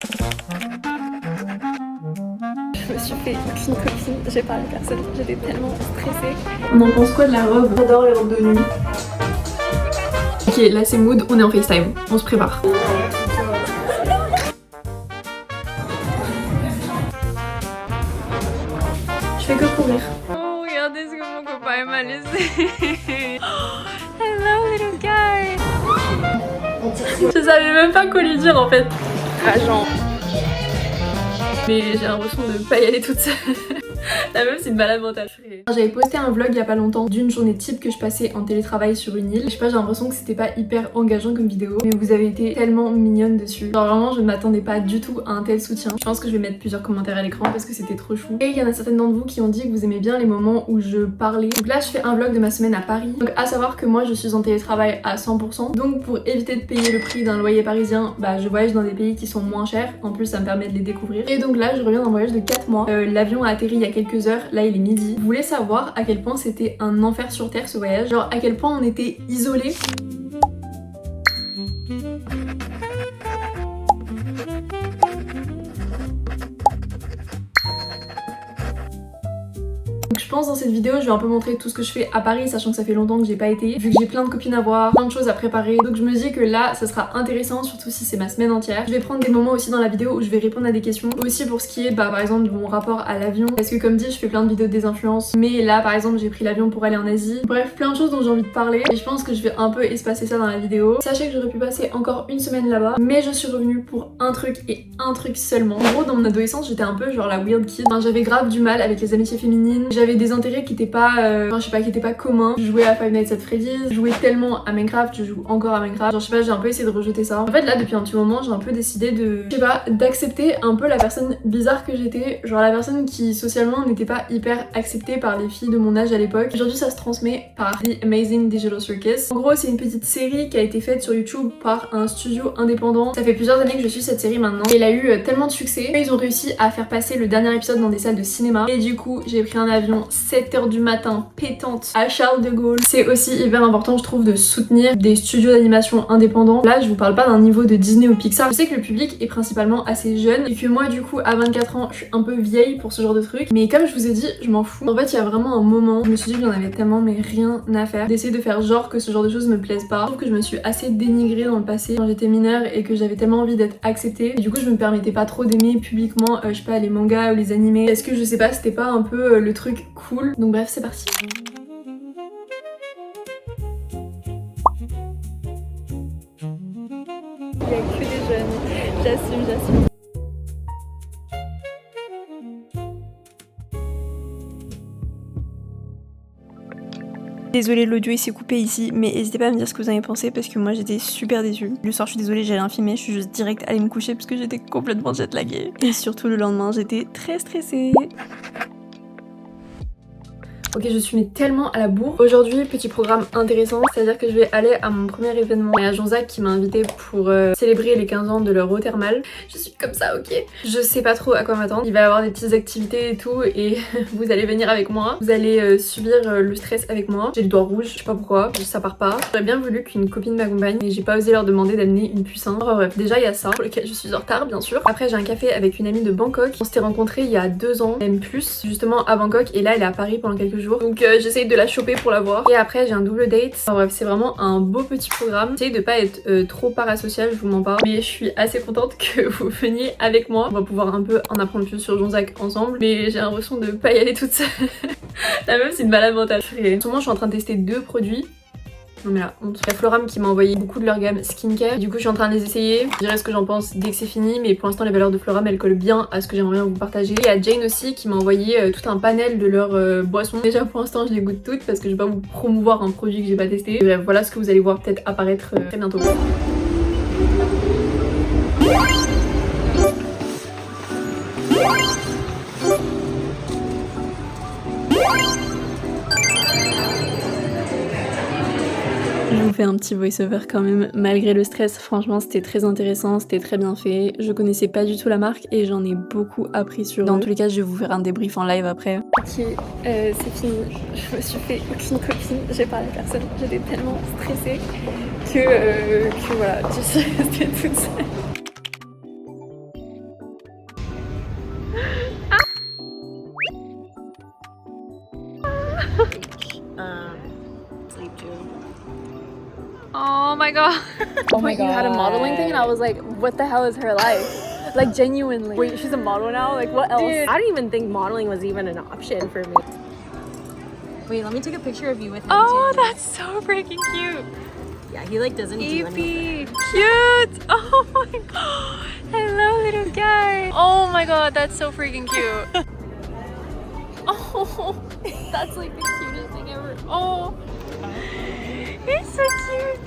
Je me suis fait aucune copine, j'ai parlé à personne, j'étais tellement stressée. On en pense quoi de la robe? J'adore les robes de nuit. Ok, là c'est mood, on est en FaceTime, on se prépare. Je fais que courir. Oh, regardez ce que mon copain m'a laissé. Oh, hello little guy. Je savais même pas quoi lui dire en fait. Rageant. Mais j'ai l'impression de pas y aller toute seule. La meuf c'est une malade mentale. J'avais posté un vlog il y a pas longtemps d'une journée type que je passais en télétravail sur une île. Je sais pas, j'ai l'impression que c'était pas hyper engageant comme vidéo, mais vous avez été tellement mignonne dessus. Genre vraiment je ne m'attendais pas du tout à un tel soutien. Je pense que je vais mettre plusieurs commentaires à l'écran parce que c'était trop chou. Et il y en a certaines d'entre vous qui ont dit que vous aimez bien les moments où je parlais. Donc là je fais un vlog de ma semaine à Paris. Donc à savoir que moi je suis en télétravail à 100%. Donc pour éviter de payer le prix d'un loyer parisien, bah je voyage dans des pays qui sont moins chers. En plus ça me permet de les découvrir. Et donc là je reviens d'un voyage de 4 mois. L'avion a atterri il y a quelques heures. Là il est midi. Vous voulez savoir à quel point c'était un enfer sur terre ce voyage? Genre à quel point on était isolés. Je pense dans cette vidéo je vais un peu montrer tout ce que je fais à Paris, sachant que ça fait longtemps que j'ai pas été, vu que j'ai plein de copines à voir, plein de choses à préparer. Donc je me dis que là ça sera intéressant, surtout si c'est ma semaine entière. Je vais prendre des moments aussi dans la vidéo où je vais répondre à des questions, aussi pour ce qui est par exemple de mon rapport à l'avion, parce que comme dit je fais plein de vidéos de désinfluence, mais là par exemple j'ai pris l'avion pour aller en Asie. Bref, plein de choses dont j'ai envie de parler et je pense que je vais un peu espacer ça dans la vidéo. Sachez que j'aurais pu passer encore une semaine là-bas, mais je suis revenue pour un truc et un truc seulement. En gros dans mon adolescence j'étais un peu genre la weird kid, enfin, j'avais grave du mal avec les amitiés féminines, j'avais des intérêts qui étaient pas enfin, je sais pas, qui étaient pas communs. Je jouais à Five Nights at Freddy's, je jouais tellement à Minecraft, je joue encore à Minecraft. Genre je sais pas, j'ai un peu essayé de rejeter ça. En fait là depuis un petit moment j'ai un peu décidé de, je sais pas, d'accepter un peu la personne bizarre que j'étais. Genre la personne qui socialement n'était pas hyper acceptée par les filles de mon âge à l'époque. Aujourd'hui ça se transmet par The Amazing Digital Circus. En gros c'est une petite série qui a été faite sur YouTube par un studio indépendant. Ça fait plusieurs années que je suis cette série maintenant. Et elle a eu tellement de succès. Ils ont réussi à faire passer le dernier épisode dans des salles de cinéma. Et du coup j'ai pris un avion 7h du matin pétante à Charles de Gaulle. C'est aussi hyper important je trouve de soutenir des studios d'animation indépendants. Là je vous parle pas d'un niveau de Disney ou Pixar. Je sais que le public est principalement assez jeune et que moi du coup à 24 ans je suis un peu vieille pour ce genre de truc. Mais comme je vous ai dit je m'en fous. En fait il y a vraiment un moment je me suis dit que j'en avais tellement mais rien à faire d'essayer de faire genre que ce genre de choses me plaisent pas. Je trouve que je me suis assez dénigrée dans le passé quand j'étais mineure et que j'avais tellement envie d'être acceptée. Et du coup je me permettais pas trop d'aimer publiquement je sais pas les mangas ou les animés. Est-ce que je sais pas c'était pas un peu le truc cool. Donc bref c'est parti. Il y a que des jeunes. J'assume. Désolée, l'audio il s'est coupé ici, mais n'hésitez pas à me dire ce que vous en avez pensé parce que moi j'étais super déçue. Le soir je suis désolée, j'ai rien filmé, je suis juste direct allée me coucher parce que j'étais complètement jetlaguée. Et surtout le lendemain j'étais très stressée. Ok, je suis mais tellement à la bourre. Aujourd'hui, petit programme intéressant, c'est-à-dire que je vais aller à mon premier événement. Il y a Jean-Zach qui m'a invité pour célébrer les 15 ans de leur eau thermale. Je suis comme ça, ok. Je sais pas trop à quoi m'attendre. Il va y avoir des petites activités et tout et vous allez venir avec moi. Vous allez subir le stress avec moi. J'ai le doigt rouge, je sais pas pourquoi, ça part pas. J'aurais bien voulu qu'une copine m'accompagne mais j'ai pas osé leur demander d'amener une puce. Enfin, bref, déjà il y a ça, pour lequel je suis en retard bien sûr. Après j'ai un café avec une amie de Bangkok. On s'était rencontrés il y a 2 ans, même plus, justement à Bangkok et là elle est à Paris pendant quelques jours. Donc j'essaye de la choper pour la voir. Et après j'ai un double date. Enfin bref, c'est vraiment un beau petit programme. J'essaye de pas être trop parasocial, je vous mens pas. Mais je suis assez contente que vous veniez avec moi. On va pouvoir un peu en apprendre plus sur Jean-Zach ensemble. Mais j'ai l'impression de pas y aller toute seule. La meuf c'est une malade mentale. En ce moment je suis en train de tester 2 produits. Non mais la honte. Il y a Floram qui m'a envoyé beaucoup de leur gamme skincare. Du coup je suis en train de les essayer. Je dirai ce que j'en pense dès que c'est fini. Mais pour l'instant les valeurs de Floram elles collent bien à ce que j'aimerais bien vous partager. Et il y a Jane aussi qui m'a envoyé tout un panel de leurs boissons. Déjà pour l'instant je les goûte toutes parce que je vais pas vous promouvoir un produit que j'ai pas testé. Bref, voilà ce que vous allez voir peut-être apparaître très bientôt. Je vous fais un petit voice-over quand même, malgré le stress, franchement c'était très intéressant, c'était très bien fait. Je connaissais pas du tout la marque et j'en ai beaucoup appris sur eux. Dans tous les cas je vais vous faire un débrief en live après. Ok, c'est fini, je me suis fait aucune copine, j'ai parlé à personne, j'étais tellement stressée que voilà, je suis restée toute seule. Sleep too. Oh my god. Oh my You had a modeling thing, and I God. was like, what the hell is her life? Like, genuinely. Wait, she's a model now? Like, what else? Dude, I didn't even think modeling was even an option for me. Wait, let me take a picture of you with him Oh, too. that's so freaking cute. Yeah, he like doesn't do anything. Evie, cute. Oh my god. Hello, little guy. Oh my god, that's so freaking cute. Oh, that's like the cutest thing ever. Oh, he's so cute.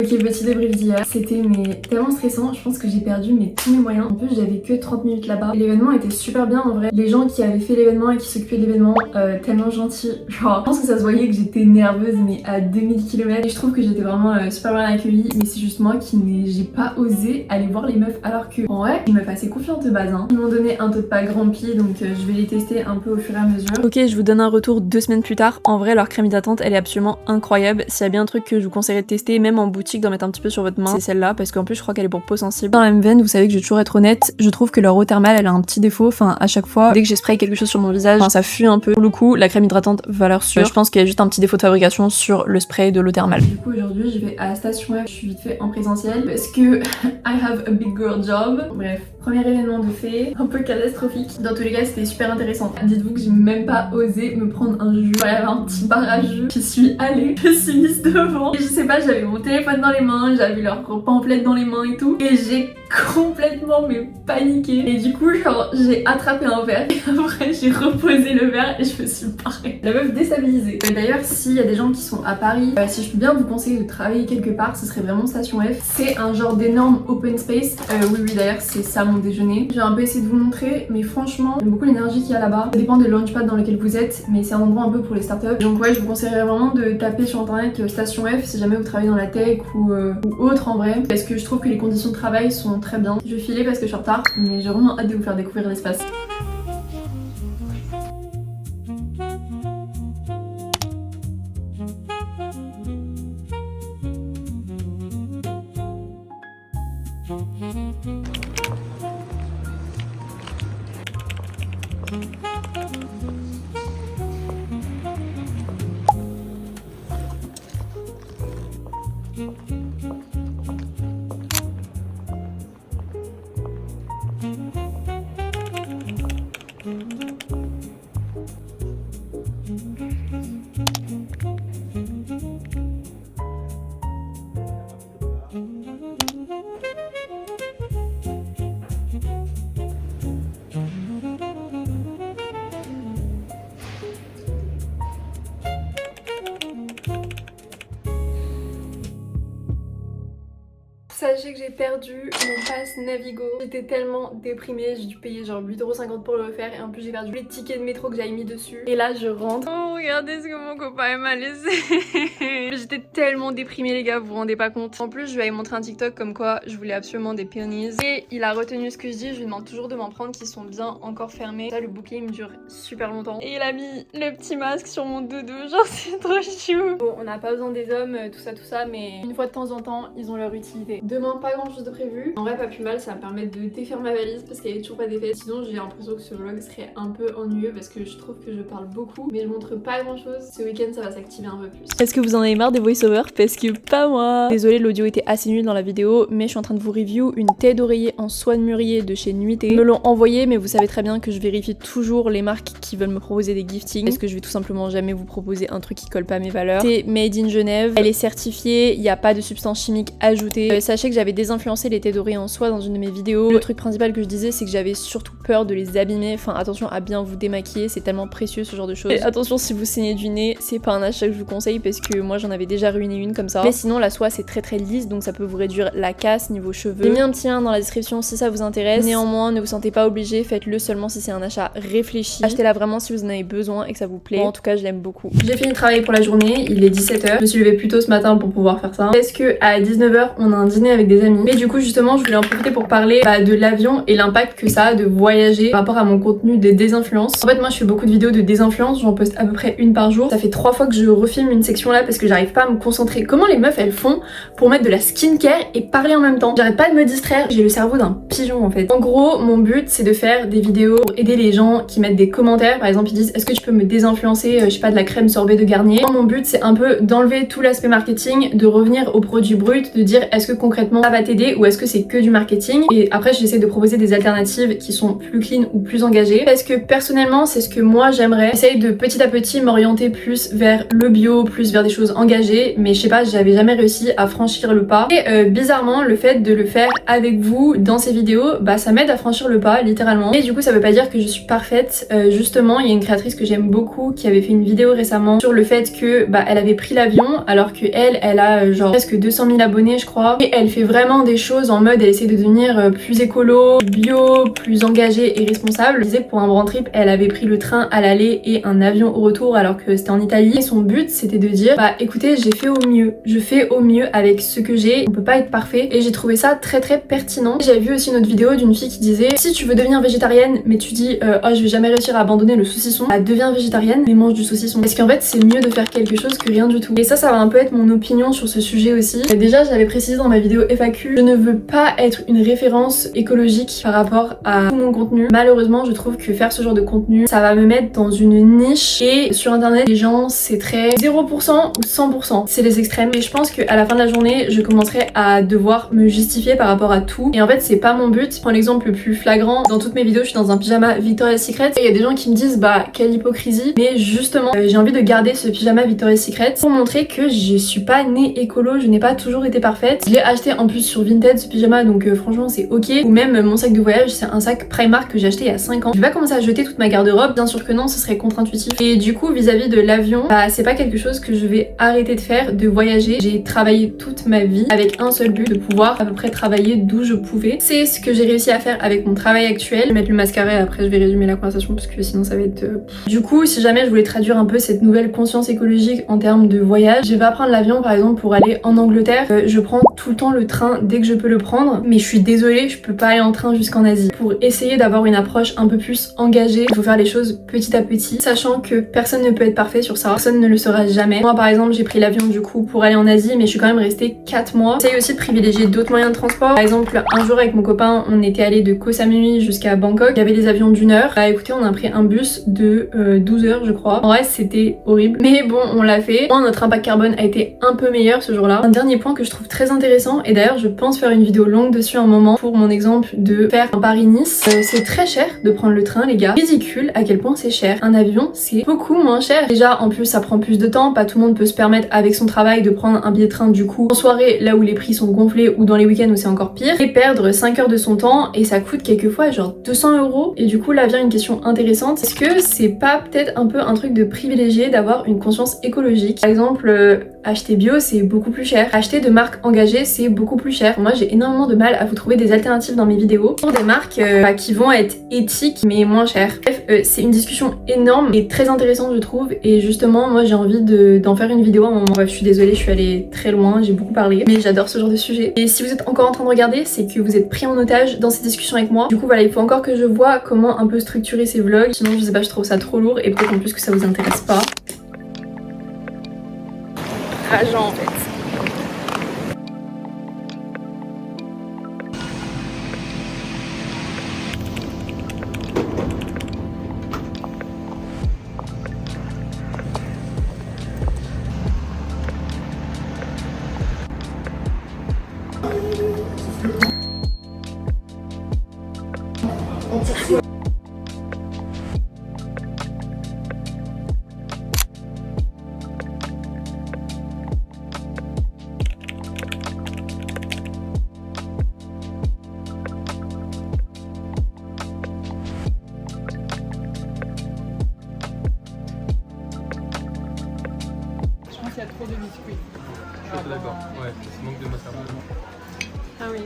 Ok, petit débrief d'hier, c'était mais tellement stressant, je pense que j'ai perdu tous mes moyens. En plus j'avais que 30 minutes là-bas. L'événement était super bien en vrai. Les gens qui avaient fait l'événement et qui s'occupaient de l'événement, tellement gentils. Genre, je pense que ça se voyait que j'étais nerveuse mais à 2000 km. Et je trouve que j'étais vraiment super bien accueillie. Mais c'est juste moi j'ai pas osé aller voir les meufs alors que en vrai, une meuf assez confiante de base. Hein. Ils m'ont donné un tote pack rempli donc je vais les tester un peu au fur et à mesure. Ok, je vous donne un retour 2 semaines plus tard. En vrai, leur crème hydratante, elle est absolument incroyable. S'il y a bien un truc que je vous conseillerais de tester, même en boutique, d'en mettre un petit peu sur votre main, c'est celle-là, parce qu'en plus, je crois qu'elle est pour peau sensible. Dans la même veine, vous savez que je vais toujours être honnête, je trouve que leur eau thermale, elle a un petit défaut. Enfin, à chaque fois, dès que j'ai spray quelque chose sur mon visage, ça fuit un peu. Pour le coup, la crème hydratante, valeur sûre. Je pense qu'il y a juste un petit défaut de fabrication sur le spray de l'eau thermale. Du coup, aujourd'hui, je vais à la station F. Je suis vite fait en présentiel parce que I have a big girl job. Bref, premier événement de fait, un peu catastrophique. Dans tous les cas, c'était super intéressant. Dites-vous que j'ai même pas osé me prendre un jus. Il y avait un petit bar à jus. J'y suis allée, je suis mise devant. Et je sais pas, j'avais mon téléphone dans les mains, j'avais leur pamphlette dans les mains et tout. Et j'ai complètement paniqué. Et du coup, genre, j'ai attrapé un verre. Et après, j'ai reposé le verre et je me suis barrée. La meuf déstabilisée. D'ailleurs, s'il y a des gens qui sont à Paris, si je peux bien vous conseiller de travailler quelque part, ce serait vraiment Station F. C'est un genre d'énorme open space. Oui, d'ailleurs, c'est ça mon déjeuner. J'ai un peu essayé de vous montrer, mais franchement, j'aime beaucoup l'énergie qu'il y a là-bas. Ça dépend des launchpads dans lesquels vous êtes, mais c'est un endroit un peu pour les startups. Donc ouais, je vous conseillerais vraiment de taper sur internet Station F si jamais vous travaillez dans la tech ou autre en vrai, parce que je trouve que les conditions de travail sont très bien. Je vais filer parce que je suis en retard, mais j'ai vraiment hâte de vous faire découvrir l'espace. Sachez que j'ai perdu mon pass Navigo. J'étais tellement déprimée, j'ai dû payer genre 8,50€ pour le refaire et en plus j'ai perdu les tickets de métro que j'avais mis dessus. Et là je rentre. Oh regardez ce que mon copain m'a laissé. J'étais tellement déprimée les gars, vous vous rendez pas compte. En plus je lui avais montré un TikTok comme quoi je voulais absolument des peonies. Et il a retenu ce que je dis, je lui demande toujours de m'en prendre qui sont bien encore fermés. Là le bouquet il me dure super longtemps. Et il a mis le petit masque sur mon doudou, genre c'est trop chou. Bon on n'a pas besoin des hommes, tout ça, mais une fois de temps en temps ils ont leur utilité. Demain pas grand chose de prévu. En vrai pas plus mal, ça va me permettre de défaire ma valise parce qu'elle est toujours pas défaite. Sinon j'ai l'impression que ce vlog serait un peu ennuyeux parce que je trouve que je parle beaucoup mais je montre pas grand chose. Ce week-end ça va s'activer un peu plus. Est-ce que vous en avez marre des voice-over? Parce que pas moi. Désolée, l'audio était assez nul dans la vidéo, mais je suis en train de vous review une tête d'oreiller en soie de mûrier de chez Nuité. Ils me l'ont envoyé, mais vous savez très bien que je vérifie toujours les marques qui veulent me proposer des giftings parce que je vais tout simplement jamais vous proposer un truc qui colle pas à mes valeurs. C'est made in Genève, elle est certifiée, il n'y a pas de substances chimiques ajoutées. Sachez que j'avais désinfluencé les têtes d'oreiller en soie dans une de mes vidéos. Le truc principal que je disais, c'est que j'avais surtout peur de les abîmer. Enfin, attention à bien vous démaquiller, c'est tellement précieux ce genre de choses. Et attention, si vous saignez du nez, c'est pas un achat que je vous conseille parce que moi j'en avais déjà ruiné une comme ça. Mais sinon, la soie c'est très lisse, donc ça peut vous réduire la casse niveau cheveux. J'ai mis un petit lien dans la description si ça vous intéresse. Néanmoins, ne vous sentez pas obligé, faites-le seulement si c'est un achat réfléchi. Achetez-la vraiment si vous en avez besoin et que ça vous plaît. Bon, en tout cas, je l'aime beaucoup. J'ai fini de travailler pour la journée, il est 17h. Je me suis levée plus tôt ce matin pour pouvoir faire ça. Parce que à 19h, on a un dîner avec des amis. Mais du coup justement je voulais en profiter pour parler de l'avion et l'impact que ça a de voyager par rapport à mon contenu de désinfluence. En fait moi je fais beaucoup de vidéos de désinfluence, j'en poste à peu près une par jour. Ça fait 3 fois que je refilme une section là parce que j'arrive pas à me concentrer. Comment les meufs elles font pour mettre de la skincare et parler en même temps? J'arrête pas de me distraire, j'ai le cerveau d'un pigeon en fait. En gros mon but c'est de faire des vidéos pour aider les gens qui mettent des commentaires. Par exemple ils disent est-ce que tu peux me désinfluencer je sais pas de la crème sorbet de Garnier. Mon but c'est un peu d'enlever tout l'aspect marketing, de revenir au produit brut, de dire est-ce que concrètement ça va t'aider ou est-ce que c'est que du marketing. Et après j'essaie de proposer des alternatives qui sont plus clean ou plus engagées parce que personnellement c'est ce que moi j'aimerais. J'essaye de petit à petit m'orienter plus vers le bio, plus vers des choses engagées, mais je sais pas, j'avais jamais réussi à franchir le pas. Et bizarrement le fait de le faire avec vous dans ces vidéos, bah ça m'aide à franchir le pas littéralement. Et du coup ça veut pas dire que je suis parfaite. Justement il y a une créatrice que j'aime beaucoup qui avait fait une vidéo récemment sur le fait que bah elle avait pris l'avion alors que elle a genre presque 200 000 abonnés je crois, et elle fait vraiment des choses en mode elle essaie de devenir plus écolo, bio, plus engagée et responsable. Elle disait que pour un grand trip elle avait pris le train à l'aller et un avion au retour alors que c'était en Italie, et son but c'était de dire bah écoutez j'ai fait au mieux, je fais au mieux avec ce que j'ai, on peut pas être parfait, et j'ai trouvé ça très pertinent. J'avais vu aussi une autre vidéo d'une fille qui disait si tu veux devenir végétarienne mais tu dis oh je vais jamais réussir à abandonner le saucisson, bah deviens végétarienne mais mange du saucisson, parce qu'en fait c'est mieux de faire quelque chose que rien du tout. Et ça va un peu être mon opinion sur ce sujet aussi. Déjà j'avais précisé dans ma vidéo FAQ, je ne veux pas être une référence écologique par rapport à tout mon contenu. Malheureusement je trouve que faire ce genre de contenu ça va me mettre dans une niche, et sur internet les gens c'est très 0% ou 100%, c'est les extrêmes, et je pense qu'à la fin de la journée je commencerai à devoir me justifier par rapport à tout, et en fait c'est pas mon but. Je prends l'exemple le plus flagrant, dans toutes mes vidéos je suis dans un pyjama Victoria's Secret et il y a des gens qui me disent bah quelle hypocrisie, mais justement j'ai envie de garder ce pyjama Victoria's Secret pour montrer que je suis pas née écolo, je n'ai pas toujours été parfaite. Je l'ai acheté en plus sur Vinted ce pyjama, donc franchement c'est ok. Ou même mon sac de voyage, c'est un sac Primark que j'ai acheté il y a 5 ans. Je vais pas commencer à jeter toute ma garde-robe, bien sûr que non, ce serait contre-intuitif. Et du coup vis-à-vis de l'avion, bah c'est pas quelque chose que je vais arrêter de faire, de voyager. J'ai travaillé toute ma vie avec un seul but, de pouvoir à peu près travailler d'où je pouvais. C'est ce que j'ai réussi à faire avec mon travail actuel. Je vais mettre le mascara et après je vais résumer la conversation parce que sinon ça va être... Du coup si jamais je voulais traduire un peu cette nouvelle conscience écologique en termes de voyage, je vais pas prendre l'avion par exemple pour aller en Angleterre, je prends tout le temps le train dès que je peux le prendre, mais je suis désolée, je peux pas aller en train jusqu'en Asie. Pour essayer d'avoir une approche un peu plus engagée, il faut faire les choses petit à petit, sachant que personne ne peut être parfait sur ça, personne ne le sera jamais. Moi par exemple j'ai pris l'avion du coup pour aller en Asie, mais je suis quand même restée 4 mois. J'essaye aussi de privilégier d'autres moyens de transport. Par exemple un jour avec mon copain on était allé de Koh Samui jusqu'à Bangkok, il y avait des avions d'1 heure. Bah écoutez on a pris un bus de 12 heures je crois. En vrai c'était horrible, mais bon on l'a fait. Moi notre impact carbone a été un peu meilleur ce jour-là. Un dernier point que je trouve très intéressant, et d'ailleurs je pense faire une vidéo longue dessus un moment pour mon exemple de faire un Paris-Nice. C'est très cher de prendre le train les gars, ridicule à quel point c'est cher. Un avion c'est beaucoup moins cher. Déjà en plus ça prend plus de temps, pas tout le monde peut se permettre avec son travail de prendre un billet de train du coup en soirée là où les prix sont gonflés, ou dans les week-ends où c'est encore pire, et perdre 5 heures de son temps, et ça coûte quelquefois genre 200 €. Et du coup là vient une question intéressante, est-ce que c'est pas peut-être un peu un truc de privilégié d'avoir une conscience écologique? Par exemple acheter bio c'est beaucoup plus cher, acheter de marques engagées c'est beaucoup plus cher. Moi j'ai énormément de mal à vous trouver des alternatives dans mes vidéos pour des marques qui vont être éthiques mais moins chères. Bref c'est une discussion énorme et très intéressante je trouve, et justement moi j'ai envie d'en faire une vidéo à un moment. Bref je suis désolée, je suis allée très loin, j'ai beaucoup parlé, mais j'adore ce genre de sujet. Et si vous êtes encore en train de regarder, c'est que vous êtes pris en otage dans ces discussions avec moi. Du coup voilà, il faut encore que je vois comment un peu structurer ces vlogs, sinon je sais pas, je trouve ça trop lourd, et peut-être en plus que ça vous intéresse pas. Rageant en fait. Il y a trop de biscuits. Je suis d'accord, ouais, ça manque de matière. Ah oui.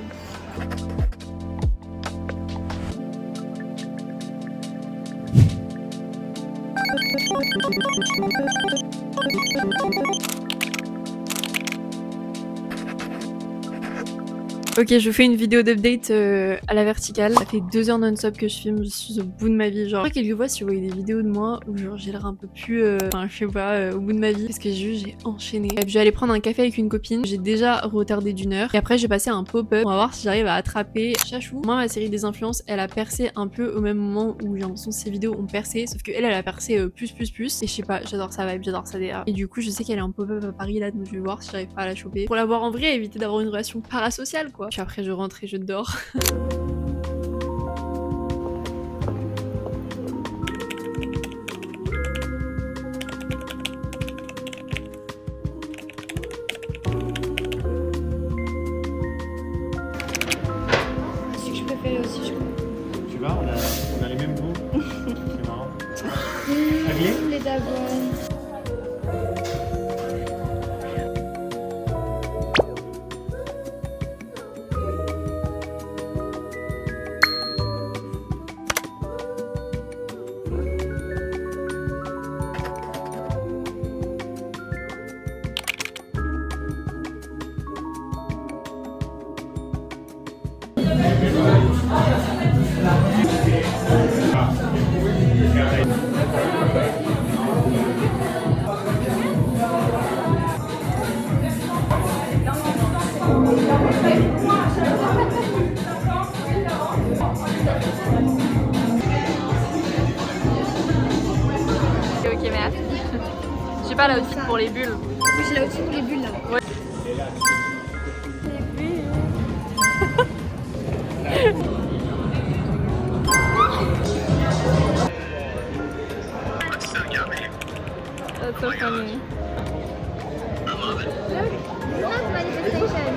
Ok, je fais une vidéo d'update à la verticale. Ça fait 2 heures non-stop que je filme, je suis au bout de ma vie. Genre, quelquefois, si vous voyez des vidéos de moi où genre j'ai l'air un peu plus, enfin, je sais pas, au bout de ma vie, parce que j'ai enchaîné. Et puis, je vais aller prendre un café avec une copine. J'ai déjà retardé d'1 heure. Et après, j'ai passé un pop-up. On va voir si j'arrive à attraper Chachou. Moi, ma série des influences, elle a percé un peu au même moment où j'ai l'impression que ses vidéos ont percé. Sauf que elle a percé plus. Et je sais pas, j'adore sa vibe, j'adore sa DA. Et du coup, je sais qu'elle est en pop-up à Paris là, donc je vais voir si j'arrive pas à la choper. Pour la voir en vrai, éviter d'avoir une relation parasociale quoi. Puis après, je rentre et je dors. C'est que je préférais aussi, je crois. Tu vois, on a les mêmes goûts. C'est marrant. Les d'avoine. Ok, merci. J'ai pas l'outfit pour les bulles. Oui, j'ai l'outfit pour les bulles là. Ouais. That's so funny. Look, manifestation.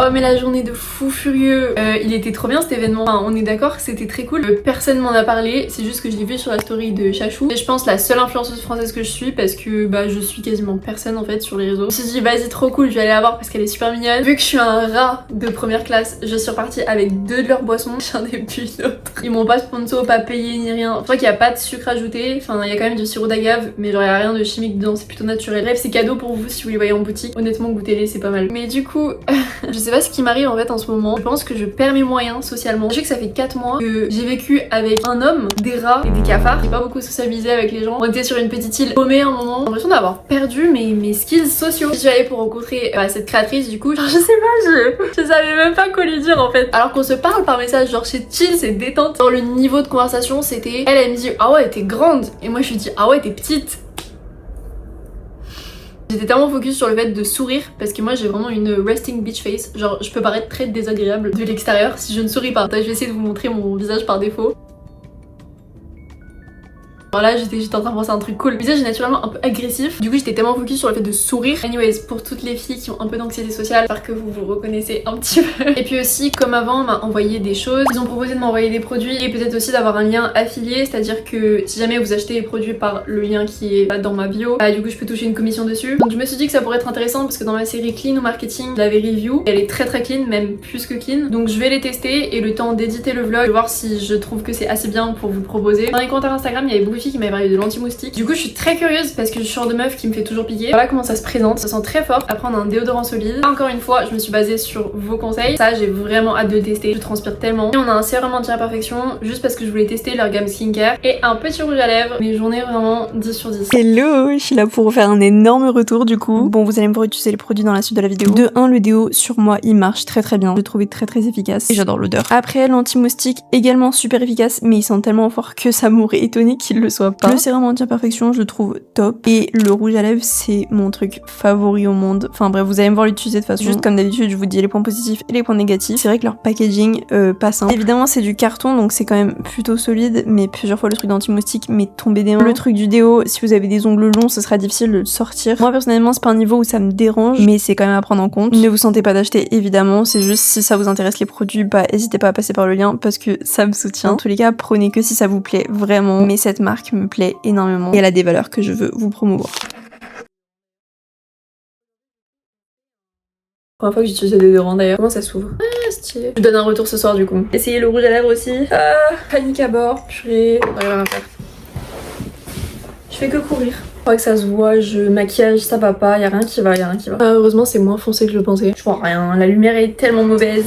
Oh mais la journée de fou furieux, il était trop bien cet événement, enfin, on est d'accord, c'était très cool. Personne m'en a parlé, c'est juste que je l'ai vu sur la story de Chachou. Et je pense la seule influenceuse française que je suis parce que bah je suis quasiment personne en fait sur les réseaux. Je me suis dit vas-y trop cool, je vais aller la voir parce qu'elle est super mignonne. Vu que je suis un rat de première classe, je suis repartie avec 2 de leurs boissons, j'en ai bu une autre. Ils m'ont pas sponsor, pas payé ni rien. Je crois qu'il y a pas de sucre ajouté, enfin il y a quand même du sirop d'agave mais genre il y a rien de chimique dedans, c'est plutôt naturel. Bref c'est cadeau pour vous si vous les voyez en boutique. Honnêtement goûtez-les, c'est pas mal. Mais du coup, je sais pas ce qui m'arrive en fait en ce moment. Je pense que je perds mes moyens socialement. Je sais que ça fait 4 mois que j'ai vécu avec un homme, des rats et des cafards. J'ai pas beaucoup sociabilisé avec les gens. On était sur une petite île paumée à un moment. J'ai l'impression d'avoir perdu mes skills sociaux. Je suis allée pour rencontrer cette créatrice du coup. Genre, je sais pas, je savais même pas quoi lui dire en fait. Alors qu'on se parle par message, genre c'est chill, c'est détente. Dans le niveau de conversation, c'était elle me dit ah ouais t'es grande et moi je lui dis ah ouais t'es petite. J'étais tellement focus sur le fait de sourire parce que moi j'ai vraiment une resting bitch face. Genre je peux paraître très désagréable de l'extérieur si je ne souris pas. Je vais essayer de vous montrer mon visage par défaut. Alors là j'étais en train de penser à un truc cool. Le visage est naturellement un peu agressif. Du coup j'étais tellement focus sur le fait de sourire. Anyways, pour toutes les filles qui ont un peu d'anxiété sociale, j'espère que vous vous reconnaissez un petit peu. Et puis aussi comme avant on m'a envoyé des choses. Ils ont proposé de m'envoyer des produits et peut-être aussi d'avoir un lien affilié. C'est-à-dire que si jamais vous achetez les produits par le lien qui est dans ma bio, bah, du coup je peux toucher une commission dessus. Donc je me suis dit que ça pourrait être intéressant parce que dans ma série Clean ou Marketing, je l'avais review. Elle est très clean, même plus que clean. Donc je vais les tester et le temps d'éditer le vlog, je vais voir si je trouve que c'est assez bien pour vous le proposer. Dans les commentaires Instagram, il y avait beaucoup de filles qui m'avaient parlé de l'anti-moustique. Du coup je suis très curieuse parce que je suis genre de meuf qui me fait toujours piquer. Voilà comment ça se présente, ça sent très fort. Après on a un déodorant solide. Encore une fois je me suis basée sur vos conseils. Ça j'ai vraiment hâte de le tester, je transpire tellement. Et on a un sérum anti-imperfection juste parce que je voulais tester leur gamme skincare. Et un petit rouge à lèvres. Mes journées vraiment 10 sur 10. Hello, je suis là pour faire un énorme retour du coup. Bon vous allez me voir utiliser les produits dans la suite de la vidéo. De 1 le déo sur moi il marche très bien. Je l'ai trouvé très efficace et j'adore l'odeur. Après l'anti-moustique également super efficace mais il sent tellement fort que ça m'aurait étonné qu'il le soit pas. Le sérum anti-imperfection je le trouve top et le rouge à lèvres c'est mon truc favori au monde. Enfin bref vous allez me voir l'utiliser de façon juste comme d'habitude je vous dis les points positifs et les points négatifs. C'est vrai que leur packaging pas simple. Évidemment c'est du carton donc c'est quand même plutôt solide mais plusieurs fois le truc d'anti-moustique m'est tombé des mains. Le truc du déo si vous avez des ongles longs ce sera difficile de le sortir. Moi personnellement c'est pas un niveau où ça me dérange mais c'est quand même à prendre en compte. Ne vous sentez pas d'acheter évidemment, c'est juste si ça vous intéresse les produits bah n'hésitez pas à passer par le lien parce que ça me soutient. En tous les cas prenez que si ça vous plaît vraiment mais cette marque me plaît énormément et elle a des valeurs que je veux vous promouvoir. Première fois que j'utilise le déodorant d'ailleurs. Comment ça s'ouvre? Ah stylé. Je donne un retour ce soir du coup. Essayez le rouge à lèvres aussi. Ah panique à bord. Purée. On va rien faire. Je fais que courir. Je crois que ça se voit, maquillage, ça va pas, y a rien qui va, heureusement c'est moins foncé que je le pensais. Je vois rien, la lumière est tellement mauvaise.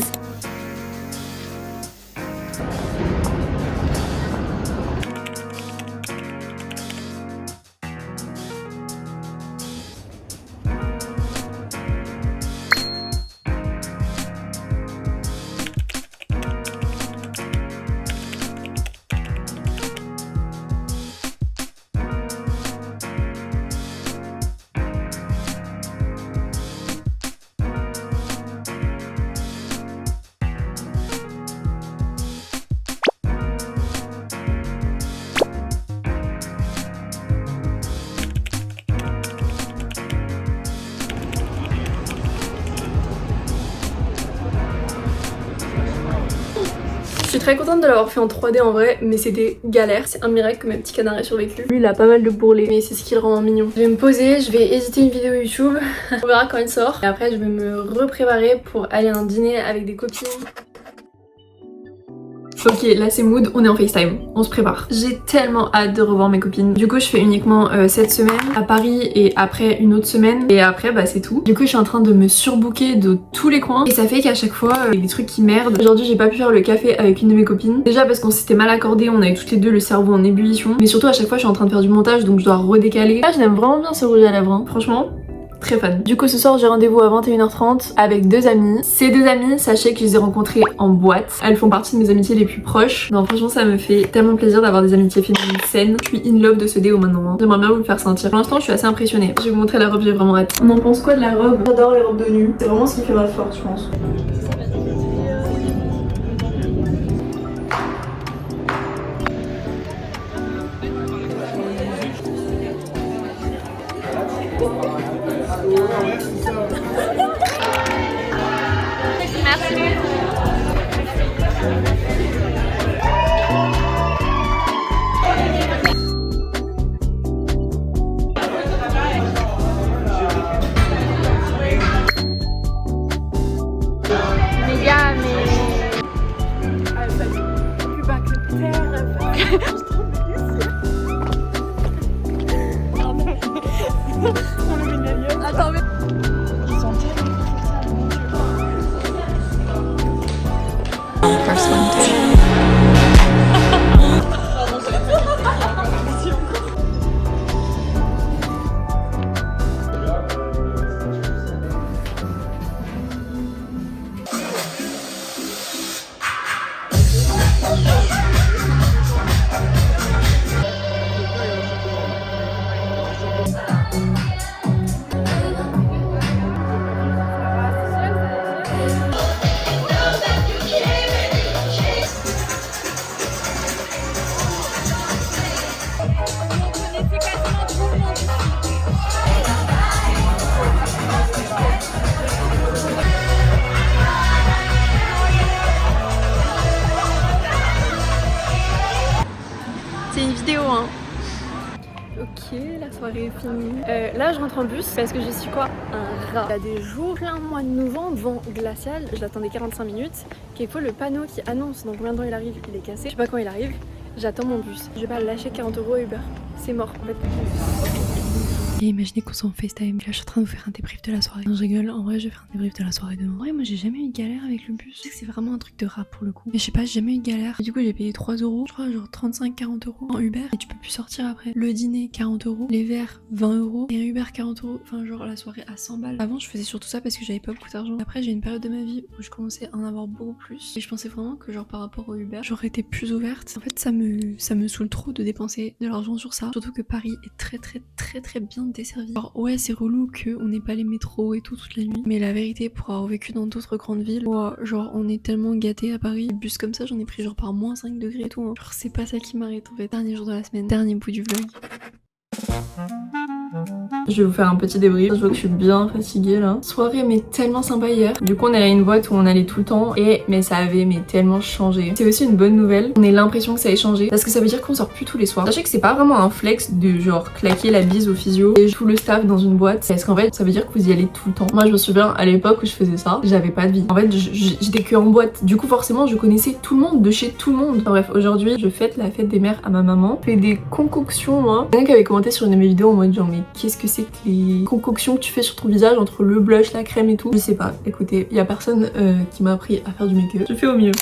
Je suis très contente de l'avoir fait en 3D en vrai, mais c'était galère. C'est un miracle que mes petits canards aient survécu. Lui, il a pas mal de bourrelets, mais c'est ce qui le rend mignon. Je vais me poser, je vais éditer une vidéo YouTube. On verra quand elle sort. Et après, je vais me repréparer pour aller à un dîner avec des copines. Ok, là c'est mood, on est en FaceTime, on se prépare. J'ai tellement hâte de revoir mes copines. Du coup je fais uniquement cette semaine à Paris et après une autre semaine et après bah c'est tout. Du coup je suis en train de me surbooker de tous les coins et ça fait qu'à chaque fois il y a des trucs qui merdent. Aujourd'hui j'ai pas pu faire le café avec une de mes copines. Déjà parce qu'on s'était mal accordé, on avait toutes les deux le cerveau en ébullition. Mais surtout à chaque fois je suis en train de faire du montage donc je dois redécaler. Là j'aime vraiment bien ce rouge à lèvres, hein. Franchement. Très fan. Du coup ce soir j'ai rendez-vous à 21h30 avec deux amies. Ces deux amies, sachez que je les ai rencontrées en boîte. Elles font partie de mes amitiés les plus proches. Non franchement ça me fait tellement plaisir d'avoir des amitiés féminines saines. Je suis in love de ce déo maintenant, hein. J'aimerais bien vous le faire sentir. Pour l'instant je suis assez impressionnée. Je vais vous montrer la robe, j'ai vraiment hâte. On en pense quoi de la robe? J'adore les robes de nu. C'est vraiment ce qui fait ma force je pense. C'est une vidéo hein. Ok, la soirée est finie. Là je rentre en bus parce que je suis quoi? Un rat. Il y a des jours, plein mois de novembre, vent glacial, je l'attendais 45 minutes. Quelquefois le panneau qui annonce dans combien de temps il arrive, il est cassé. Je sais pas quand il arrive, j'attends mon bus. Je vais pas lâcher 40 € à Uber. C'est mort en fait. Et imaginez qu'on soit en FaceTime. Là, je suis en train de vous faire un débrief de la soirée. Non, je rigole. En vrai, je vais faire un débrief de la soirée demain. En vrai, moi, j'ai jamais eu de galère avec le bus. Je sais que c'est vraiment un truc de rat pour le coup. Mais je sais pas, j'ai jamais eu de galère. Et du coup, j'ai payé 3 €. Je crois, genre 35-40 € en Uber. Et tu peux plus sortir après. Le dîner, 40 €. Les verres, 20 €. Et un Uber, 40 €. Enfin, genre la soirée à 100 balles. Avant, je faisais surtout ça parce que j'avais pas beaucoup d'argent. Après, j'ai une période de ma vie où je commençais à en avoir beaucoup plus. Et je pensais vraiment que, genre, par rapport au Uber, j'aurais été plus ouverte. En fait, ça me saoule trop de dépenser de l'argent sur ça. Surtout que Paris est très bien desservi. Alors, ouais, c'est relou qu'on n'ait pas les métros et tout toute la nuit. Mais la vérité, pour avoir vécu dans d'autres grandes villes, genre on est tellement gâtés à Paris. Les bus comme ça, j'en ai pris genre par moins 5 degrés et tout. Hein. Genre c'est pas ça qui m'arrête en fait. Dernier jour de la semaine, dernier bout du vlog. Je vais vous faire un petit débrief. Je vois que je suis bien fatiguée là. Soirée mais tellement sympa hier. Du coup on est allé à une boîte où on allait tout le temps et mais ça avait mais tellement changé. C'est aussi une bonne nouvelle. On a l'impression que ça ait changé parce que ça veut dire qu'on sort plus tous les soirs. Sachez que c'est pas vraiment un flex de genre claquer la bise au physio et tout le staff dans une boîte parce qu'en fait ça veut dire que vous y allez tout le temps. Moi je me souviens à l'époque où je faisais ça, j'avais pas de vie. En fait j'étais que en boîte. Du coup forcément je connaissais tout le monde de chez tout le monde. Enfin, bref, aujourd'hui je fête la fête des mères à ma maman. Je fais des concoctions moi. Quelqu'un qui avait commenté sur une de mes vidéos en mode genre mais qu'est-ce que c'est que les concoctions que tu fais sur ton visage entre le blush, la crème et tout. Je sais pas, écoutez, il y a personne qui m'a appris à faire du make-up. Je fais au mieux.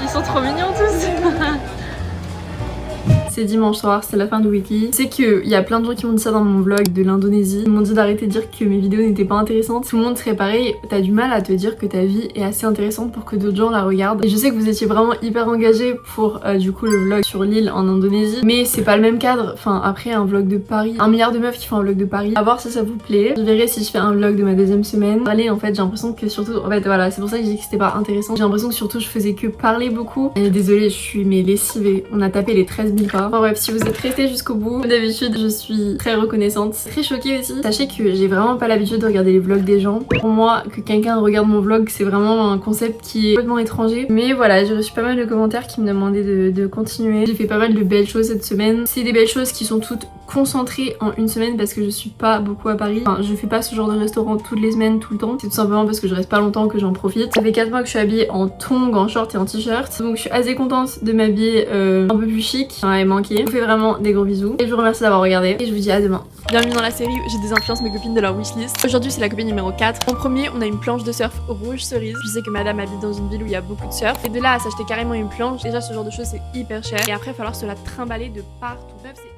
Ils sont trop mignons tous. C'est dimanche soir, c'est la fin du week-end. Je sais qu'il y a plein de gens qui m'ont dit ça dans mon vlog de l'Indonésie. Ils m'ont dit d'arrêter de dire que mes vidéos n'étaient pas intéressantes. Tout le monde serait pareil. T'as du mal à te dire que ta vie est assez intéressante pour que d'autres gens la regardent. Et je sais que vous étiez vraiment hyper engagés pour du coup le vlog sur l'île en Indonésie. Mais c'est pas le même cadre. Enfin après un vlog de Paris. 1 milliard de meufs qui font un vlog de Paris. À voir si ça vous plaît. Je verrai si je fais un vlog de ma deuxième semaine. Allez en fait j'ai l'impression que surtout... En fait voilà c'est pour ça que j'ai dit que c'était pas intéressant. J'ai l'impression que surtout je faisais que parler beaucoup. Et désolée je suis mais lessivée. On a tapé les 13 000 pas. Enfin bref si vous êtes resté jusqu'au bout. Comme d'habitude, je suis très reconnaissante. Très choquée aussi. Sachez que j'ai vraiment pas l'habitude de regarder les vlogs des gens. Pour moi, que quelqu'un regarde mon vlog, c'est vraiment un concept qui est complètement étranger. Mais voilà, j'ai reçu pas mal de commentaires qui me demandaient de continuer. J'ai fait pas mal de belles choses cette semaine. C'est des belles choses qui sont toutes concentrées en une semaine parce que je suis pas beaucoup à Paris. Enfin, je fais pas ce genre de restaurant toutes les semaines, tout le temps. C'est tout simplement parce que je reste pas longtemps que j'en profite. Ça fait 4 mois que je suis habillée en tongs, en short et en t-shirt. Donc je suis assez contente de m'habiller un peu plus chic. Ça m'avait manqué. Je vous fais vraiment des gros bisous. Et je vous remercie d'avoir regardé. Et je vous dis à demain. Bienvenue dans la série où j'ai des influences mes copines de leur wishlist. Aujourd'hui c'est la copine numéro 4. En premier on a une planche de surf rouge cerise. Je sais que madame habite dans une ville où il y a beaucoup de surf. Et de là à s'acheter carrément une planche, déjà ce genre de choses c'est hyper cher. Et après il va falloir se la trimballer de partout. Bref, c'est